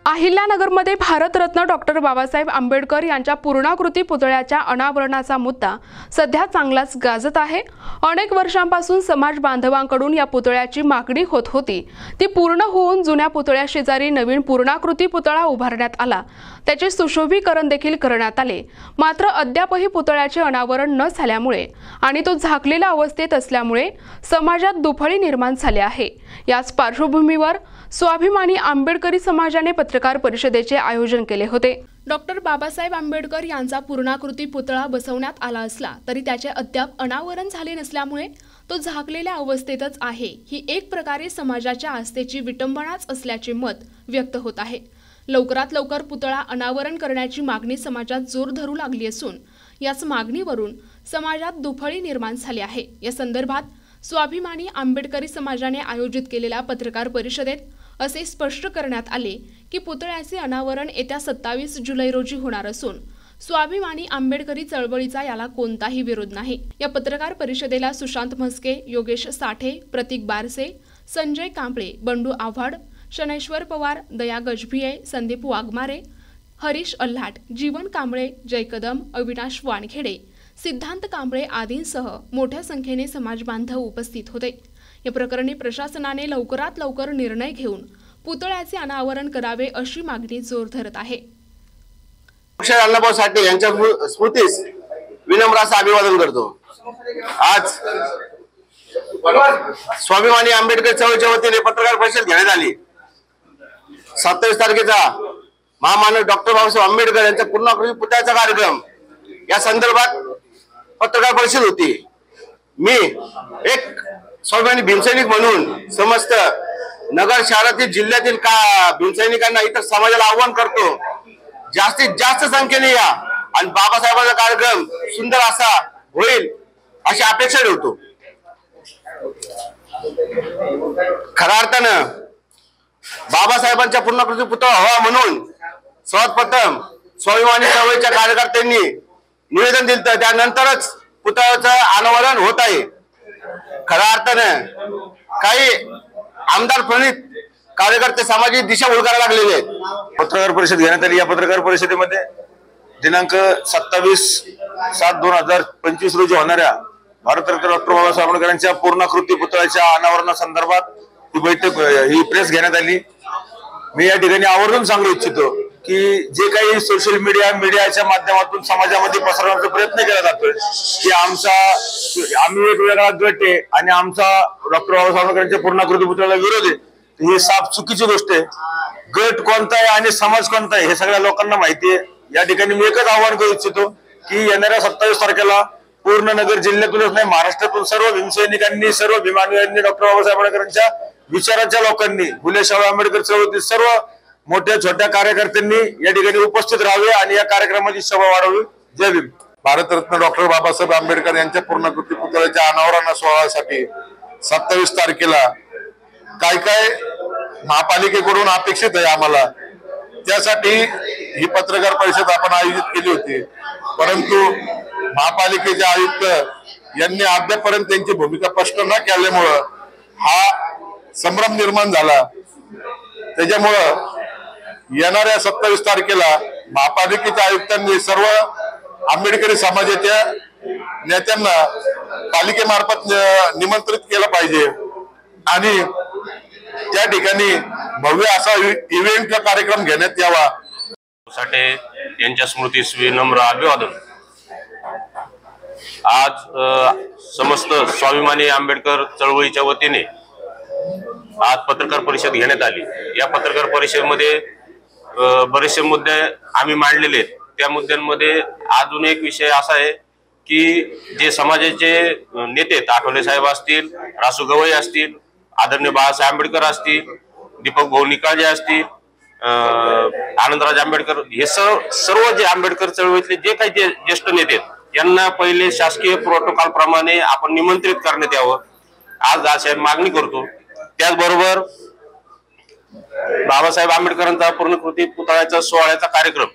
अहिल्यानगरमध्ये Bharat Ratna doctor Babasaheb Ambedkar यांच्या पूर्णाकृती पुतळ्याच्या अनावरणाचा मुद्दा सध्या चांगलाच गाजत आहे। अनेक वर्षांपासून समाज बांधवांकडून या पुतळ्याची मागणी होत होती। ती पूर्ण होऊन जुन्या पुतळ्याशेजारी नवीन पूर्णाकृती पुतळा उभारण्यात आला। त्याचे सुशोभीकरण देखील करण्यात आले। मात्र अद्यापही पुतळ्याचे अनावरण न झाल्यामुळे आणि तो झाकलेल्या अवस्थेत असल्यामुळे समाजात दुफळी निर्माण झाली आहे। याच पार्श्वभूमीवर स्वाभिमानी आंबेडकरी समाजाने पत्रकार परिषदेचे आयोजन केले होते। डॉक्टर बाबासाहेब आंबेडकर यांचा पूर्णाकृती पुतळा बसवण्यात आला असला तरी त्याचे अद्याप अनावरण झाले नसल्यामुळे तो झाकलेल्या अवस्थेतच आहे। ही एक प्रकारे समाजाच्या आस्थेची विटंबनाच असल्याचे मत व्यक्त होत आहे। लवकरात लवकर पुतळा अनावरण करण्याची मागणी समाजात जोर धरू लागली असून याच मागणीवरून समाजात दुफळी निर्माण झाली आहे। या संदर्भात स्वाभिमानी आंबेडकरी समाजाने आयोजित केलेल्या पत्रकार परिषदेत असे स्पष्ट करण्यात आले की पुतळ्याचे अनावरण येत्या 27 जुलै रोजी होणार असून स्वाभिमानी आंबेडकरी चळवळीचा याला कोणताही विरोध नाही। या पत्रकार परिषदेला सुशांत म्हस्के, योगेश साठे, प्रतीक बारसे, संजय कांबळे, बंडू आव्हाड, शनेश्वर पवार, दया गजभिये, संदीप वाघमारे, हरीश अल्हाट, जीवन कांबळे, जय कदम, अविनाश वानखेडे, सिद्धांत कांबळे आदींसह मोठ्या संख्येने समाज बांधव उपस्थित होते। या प्रकरणी प्रशासनाने लवकरात लवकर निर्णय घेऊन पुतळ्याचे अनावरण करावे अशी मागणी जोर धरत आहे। अण्णाभाऊ साठे यांच्या स्मृतीस विनम्र असं अभिवादन करतो। आज स्वाभिमानी आंबेडकर चळवळीच्या वतीने पत्रकार परिषद घेण्यात आली। 27 तारखेचा महामानव डॉक्टर बाबासाहेब आंबेडकर यांच्या पूर्णाकृती पुतळ्याचा कार्यक्रम या संदर्भात पत्रकार परिषद होती। मी एक स्वाभिमानी भीमसैनिक म्हणून समस्त नगर शहरातील जिल्ह्यातील भीमसैनिकांना इतर समाजाला आव्हान करतो, जास्तीत जास्त संख्येने या आणि बाबासाहेबांचा कार्यक्रम सुंदर असा होईल अशी अपेक्षा ठेवतो। खऱ्या अर्थानं बाबासाहेबांच्या पूर्णाकृती पुतळा व्हावा म्हणून सर्वप्रथम स्वाभिमानी चळवळीच्या कार्यकर्त्यांनी निवेदन दिलं, त्यानंतरच पुतळ्याचं अनावरण होत आहे। खऱ्या अर्थानं काही आमदार प्रणित कार्यकर्ते सामाजिक दिशाभूल करायला लागलेले आहेत। पत्रकार परिषद घेण्यात आली। या पत्रकार परिषदेमध्ये दिनांक 27/7/2025 रोजी होणाऱ्या भारतरत्न डॉक्टर बाबासाहेब आंबेडकर यांच्या पूर्णाकृती पुतळ्याच्या अनावरणासंदर्भात ही प्रेस घेण्यात आली। मी या ठिकाणी आवर्जून सांगू इच्छितो की जे काही सोशल मीडियाच्या माध्यमातून समाजामध्ये पसरवण्याचा प्रयत्न केला जातोय की आम्ही एक वेगळा गट आहे आणि आमचा डॉक्टर बाबासाहेब आंबेडकरांच्या पूर्णाकृती पुतळ्याला विरोध आहे, ही साफ चुकीची गोष्ट आहे। गट कोणता आहे आणि समाज कोणता आहे हे सगळ्या लोकांना माहिती आहे। या ठिकाणी मी एकच आवाहन करू इच्छितो की येणाऱ्या 27 तारखेला पूर्ण नगर जिल्ह्यातूनच नाही, महाराष्ट्रातून सर्व भीमसैनिकांनी, सर्व भीमानुयांनी, डॉक्टर बाबासाहेब आंबेडकरांच्या विचाराच्या लोकांनी, फुले शाहू आंबेडकर चळवळीतील सर्व मोठ्या छोट्या कार्यकर्त्यांनी या ठिकाणी उपस्थित राहावे आणि या कार्यक्रमाची शोभा वाढवावी। जय भीम। भारतरत्न डॉक्टर बाबासाहेब आंबेडकर यांच्या पूर्णाकृती पुतळ्याच्या अनावरण सोहळ्यासाठी 27 तारखेला काय काय महापालिकेकडून अपेक्षित आहे आम्हाला, त्यासाठी ही पत्रकार परिषद आपण आयोजित केली होती। परंतु महापालिकेचे आयुक्त यांनी अद्यापर्यंत त्यांची भूमिका स्पष्ट न केल्यामुळं हा संभ्रम निर्माण झाला। त्याच्यामुळं येणाऱ्या 27 तारखेला महापालिकेच्या आयुक्तांनी सर्व आंबेडकरी समाजाच्या नेत्यांना पालिकेमार्फत निमंत्रित केलं पाहिजे आणि त्या ठिकाणी भव्य असा इव्हेंटचा कार्यक्रम घेण्यात यावा। साठे यांच्या स्मृतीस विनम्र अभिवादन। आज समस्त स्वाभिमानी आंबेडकर चळवळीच्या वतीने आज पत्रकार परिषद घेण्यात आली। या पत्रकार परिषदेमध्ये बरेचसे मुद्दे आम्ही मांडलेले आहेत। त्या मुद्द्यांमध्ये अजून एक विषय असा आहे की जे समाजाचे नेते आठवले साहेब असतील, रासू गवई असतील, आदरणीय बाळासाहेब आंबेडकर असतील, दीपक भाऊ निकाळजे असतील, आनंदराज आंबेडकर, हे सर्व जे आंबेडकर चळवळीतले जे काही ज्येष्ठ नेते यांना पहिले शासकीय प्रोटोकॉल प्रमाणे आपण निमंत्रित करण्यात यावं, आज अशी मागणी करतो। त्याचबरोबर बाबासाहेब आंबेडकरांचा पूर्णाकृती पुतळ्याचा सोहळ्याचा कार्यक्रम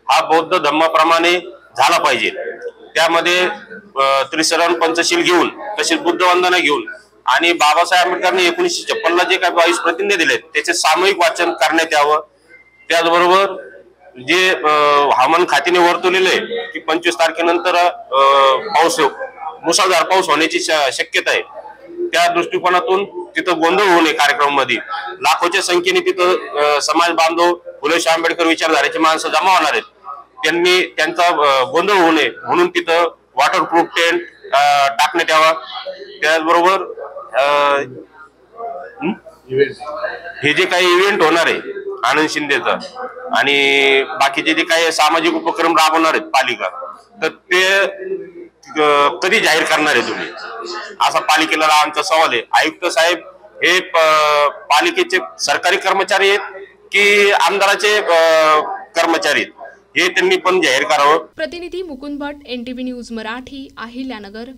हा बौद्ध धर्माप्रमाणे झाला पाहिजे। त्यामध्ये त्रिशरण पंचशील घेऊन, तसेच बुद्ध वंदना घेऊन आणि बाबासाहेब आंबेडकरांनी 1956 ला जे काही 22 प्रतिज्ञा दिलेत त्याचे सामूहिक वाचन करण्यात यावं। त्याचबरोबर जे हवामान खात्याने वर्तवलेलं आहे की 25 तारखेनंतर पाऊस मुसळधार पाऊस होण्याची शक्यता आहे, त्या दृष्टिकोनातून तिथं गोंधळ होऊ नये कार्यक्रमामध्ये लाखोच्या संख्येने तिथं समाज बांधव फुले शाह आंबेडकर विचारधारेची माणसं जमा होणार आहेत, त्यांनी त्यांचा गोंधळ होऊ नये म्हणून तिथं वॉटरप्रूफ टेंट टाकण्यात यावा। त्याचबरोबर हे जे काही इव्हेंट होणार आहे आनंद शिंदेचा आणि बाकीचे जे काही सामाजिक उपक्रम राबवणार आहेत पालिका, तर ते कधी जाहीर करणार आहे तुम्ही, असा पालिकेला आमचा सवाल आहे। आयुक्त साहेब हे पालिकेचे सरकारी कर्मचारी आहेत की आमदाराचे कर्मचारी आहेत, हे त्यांनी पण जाहीर करावं। प्रतिनिधी मुकुंद भट, NTV न्यूज मराठी, अहिल्यानगर।